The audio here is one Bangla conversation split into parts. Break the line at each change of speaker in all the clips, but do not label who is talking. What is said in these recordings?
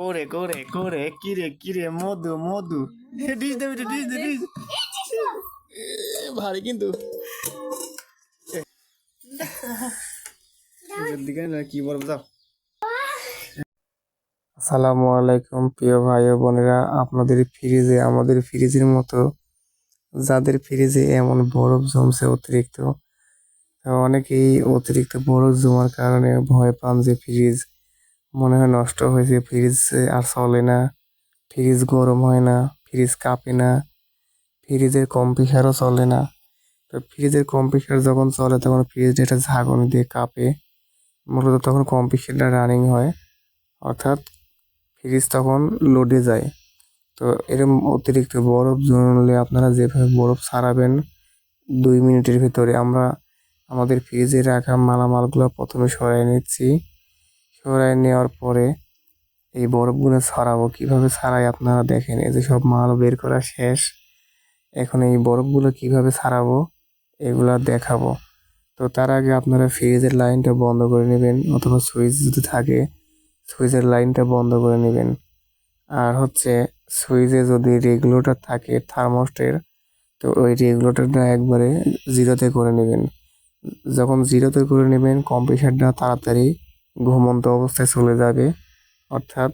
করে করে করে কিরে কিরে মধু মধু ডিস দেবে ডিস দে ডিস ভারী কিন্তু দিকে না কি বলবো যাও। আসসালামু আলাইকুম প্রিয় ভাই ও বোনেরা, আপনাদের ফ্রিজে আমাদের ফ্রিজের মতো যাদের ফ্রিজে এমন বরফ জমছে অতিরিক্ত, অনেকেই অতিরিক্ত বরফ জমার কারণে ভয় পান যে ফ্রিজ মনে হয় নষ্ট হয়েছে, ফ্রিজ আর চলে না, ফ্রিজ গরম হয় না, ফ্রিজ কাঁপে না, ফ্রিজের কম্প্রেসারও চলে না। তো ফ্রিজের কম্প্রেসার যখন চলে তখন ফ্রিজটা একটা ঝাঁকুনি দিয়ে কাঁপে, মূলত তখন কম্প্রেসারটা রানিং হয়, অর্থাৎ ফ্রিজ তখন লোডে যায়। তো এরকম অতিরিক্ত বরফ জমলে আপনারা যেভাবে বরফ ছাড়াবেন 2 মিনিটের ভিতরে, আমরা আমাদের ফ্রিজে রাখা মালামালগুলো প্রথমে সরাই নিচ্ছি। সরাই নেওয়ার পরে এই বরফগুলো ছাড়াবো। কিভাবে ছাড়াই আপনারা দেখেন, এই যে সব মাল বের করা শেষ, এখন এই বরফগুলো কিভাবে ছাড়াবো এগুলা দেখাবো। তো তার আগে আপনারা ফ্রিজের লাইনটা বন্ধ করে নেবেন, অথবা সুইচ যদি থাকে সুইচের লাইনটা বন্ধ করে নেবেন। আর হচ্ছে সুইচে যদি রেগুলেটর থাকে থার্মোস্টের, তো ওই রেগুলেটরটা একবারে জিরোতে করে নেবেন। যখন জিরোতে করে নেবেন কম্প্রেসারটা তাড়াতাড়ি ঘুমন্ত অবস্থায় চলে যাবে, অর্থাৎ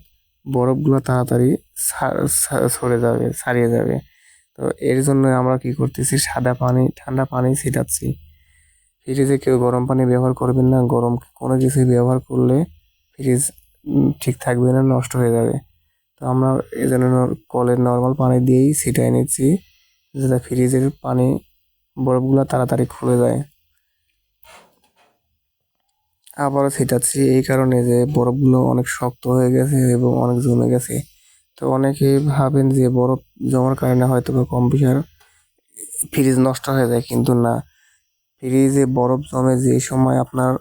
বরফগুলো তাড়াতাড়ি সরে যাবে, ছাড়িয়ে যাবে। তো এর জন্য আমরা কি করতেছি, সাদা পানি ঠান্ডা পানি ছিটাচ্ছি। ফ্রিজে কেউ গরম পানি ব্যবহার করবেন না, গরম কোনো কিছু ব্যবহার করলে ফ্রিজ ঠিক থাকবে না, নষ্ট হয়ে যাবে। তো আমরা এই জন্য কলের নর্মাল পানি দিয়েই ছিটাই নিচ্ছি, যাতে ফ্রিজের পানি বরফগুলো তাড়াতাড়ি খুলে যায়। আবারও ছিটাচ্ছি এই কারণে যে বরফগুলো অনেক শক্ত হয়ে গেছে এবং অনেক জমে গেছে। তো অনেকেই ভাবেন যে বরফ জমার কারণে হয়তো বা কম্প্রেসার ফ্রিজ নষ্ট হয়ে যায়, কিন্তু না। ফ্রিজে বরফ জমে যে সময় আপনার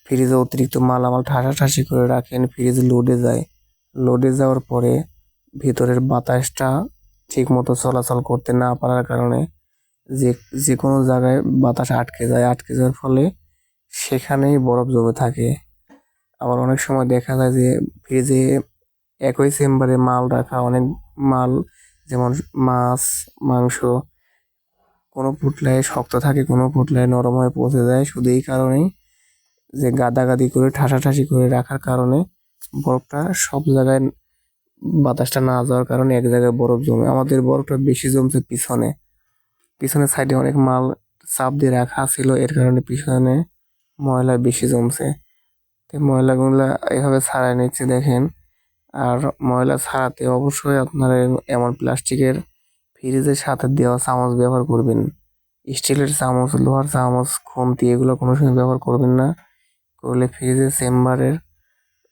ফ্রিজে অতিরিক্ত মালামাল ঠাসাঠাসি করে রাখেন, ফ্রিজ লোডে যায়। লোডে যাওয়ার পরে ভিতরের বাতাসটা ঠিক মতো চলাচল করতে না পারার কারণে যে যে কোনো জায়গায় বাতাস আটকে যায়, আটকে যাওয়ার ফলে সেখানেই বরফ জমে থাকে। আবার অনেক সময় দেখা যায় যে ফ্রিজে একই চেম্বারে মাল রাখা, অনেক মাল যেমন মাছ, মাংস, কোনো পুটলায় শক্ত থাকে, কোনো পুটলায় নরম হয়ে পচে যায়, শুধু এই কারণেই যে গাদাগাদি করে ঠাসাঠাসি করে রাখার কারণে বরফটা সব জায়গায় বাতাসটা না যাওয়ার কারণে এক জায়গায় বরফ জমে। আমাদের বরফটা বেশি জমছে পিছনে, পিছনের সাইডে অনেক মাল চাপ দিয়ে রাখা ছিল, এর কারণে পিছনে ময়লা বেশি জমছে। তো ময়লাগুলো এভাবে ছাড়াই নিচ্ছে দেখেন। আর ময়লা ছাড়াতে অবশ্যই আপনারা এমন প্লাস্টিকের ফ্রিজের সাথে দেওয়া চামচ ব্যবহার করবেন। স্টিলের চামচ, লোহার চামচ, খুন্তি এগুলো কোনো সময় ব্যবহার করবেন না। করলে ফ্রিজের চেম্বারের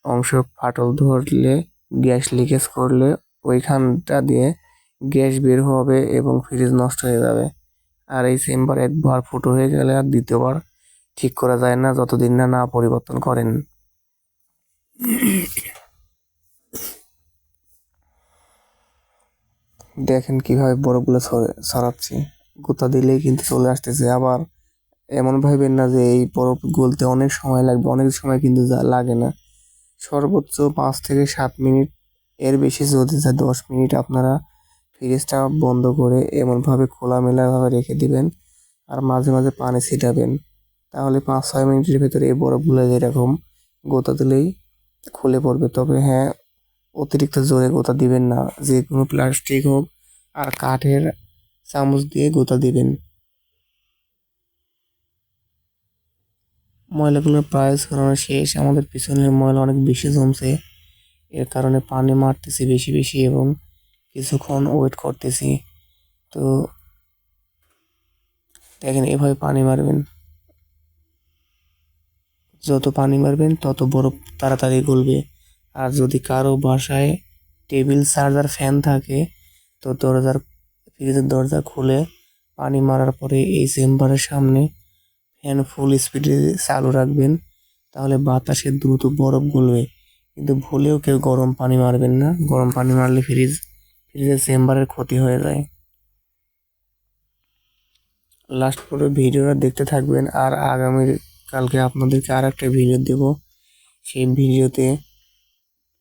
অংশ ফাটল ধরলে, গ্যাস লিকেজ করলে ওইখানটা দিয়ে গ্যাস বের হবে এবং ফ্রিজ নষ্ট হয়ে যাবে। আর এই চেম্বার একবার ফুটো হয়ে গেলে আর দ্বিতীয়বার ঠিক করা যায় না, যতদিন না না পরিবর্তন করেন। দেখেন কিভাবে বরফগুলো ছড়াচ্ছি, গোতা দিলেই কিন্তু চলে আসতেছে। আবার এমন ভাবেন না যে এই বরফ গলতে অনেক সময় লাগবে, অনেক সময় কিন্তু লাগে না। সর্বোচ্চ 5 থেকে 7 মিনিট, এর বেশি যদি যায় 10 মিনিট আপনারা ফ্রিজটা বন্ধ করে এমনভাবে খোলামেলাভাবে রেখে দিবেন, আর মাঝে মাঝে পানি ছিটাবেন। তাহলে 5-6 মিনিটের ভেতরে এই বরফগুলো যেরকম গোতা দিলেই খুলে পড়বে। তবে হ্যাঁ, অতিরিক্ত জোরে গোতা দিবেন না, যে কোনো প্লাস্টিক হোক আর কাঠের চামচ দিয়ে গোতা দিবেন। ময়লাগুলো প্রায় ছড়ানো শেষ, আমাদের পিছনের ময়লা অনেক বেশি জমছে, এর কারণে পানি মারতেছি বেশি বেশি এবং কিছুক্ষণ ওয়েট করতেছি। তো দেখেন এভাবে পানি মারবেন, যত পানি মারবেন তত বরফ তাড়াতাড়ি গলবে। আর যদি কারো বাসায় টেবিল চার্জার ফ্যান থাকে, তো ফ্রিজের দরজা খুলে পানি মারার পরে এই চেম্বারের সামনে ফ্যান ফুল স্পিডে চালু রাখবেন, তাহলে বাতাসে দ্রুত বরফ গলবে। কিন্তু ভুলেও কেউ গরম পানি মারবেন না, গরম পানি মারলে ফ্রিজের চেম্বারের ক্ষতি হয়ে যায়। লাস্ট পরে ভিডিওটা দেখতে থাকবেন, আর আগামী কালকে আপনাদেরকে আর একটা ভিডিও দেব। সেই ভিডিওতে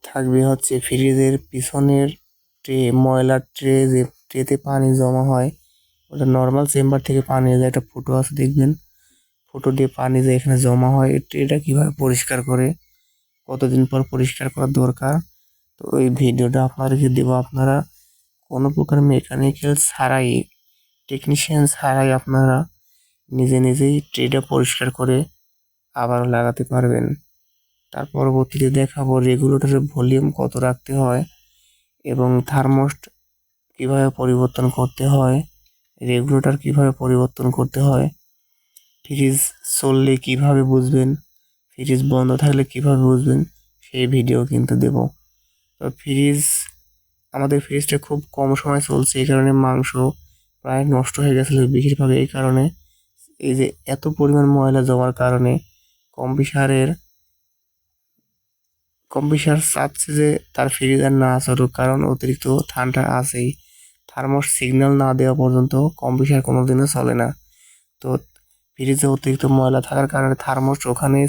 থাকবে হচ্ছে ফ্রিজের পিছনের ট্রে, ময়লার ট্রে, যে ট্রেতে পানি জমা হয়, ওটা নর্মাল চেম্বার থেকে পানি যায়, একটা ফুটো আছে দেখবেন, ফুটো দিয়ে পানি যে এখানে জমা হয়, এই ট্রেটা কীভাবে পরিষ্কার করে, কতদিন পর পরিষ্কার করা দরকার, তো ওই ভিডিওটা আপনাদেরকে দেবো। আপনারা কোনো প্রকার মেকানিক্যাল ছাড়াই, টেকনিশিয়ান ছাড়াই আপনারা নিজে নিজেই ট্রেটা পরিষ্কার করে আবারও লাগাতে পারবেন। তার পরবর্তীতে দেখাবো রেগুলেটরের ভলিউম কত রাখতে হয় এবং থার্মোস্ট কীভাবে পরিবর্তন করতে হয়, রেগুলেটর কীভাবে পরিবর্তন করতে হয়, ফ্রিজ চললে কীভাবে বুঝবেন, ফ্রিজ বন্ধ থাকলে কীভাবে বুঝবেন, সেই ভিডিও কিন্তু দেব। তো আমাদের ফ্রিজটা খুব কম সময় চলছে, এই কারণে মাংস প্রায় নষ্ট হয়ে গেছিলো বেশিরভাগ। এই কারণে এই যে এত পরিমাণ ময়লা জমার কারণে কম্পিসারের কম্পিসার চাচ্ছে যে তার ফ্রিজ আর না চলুক, কারণ অতিরিক্ত ঠান্ডা আছেই। থার্মোস সিগন্যাল না দেওয়া পর্যন্ত কম্পিসার কোনোদিনও চলে না। তো ফ্রিজে অতিরিক্ত ময়লা থাকার কারণে থার্মোস ওখানে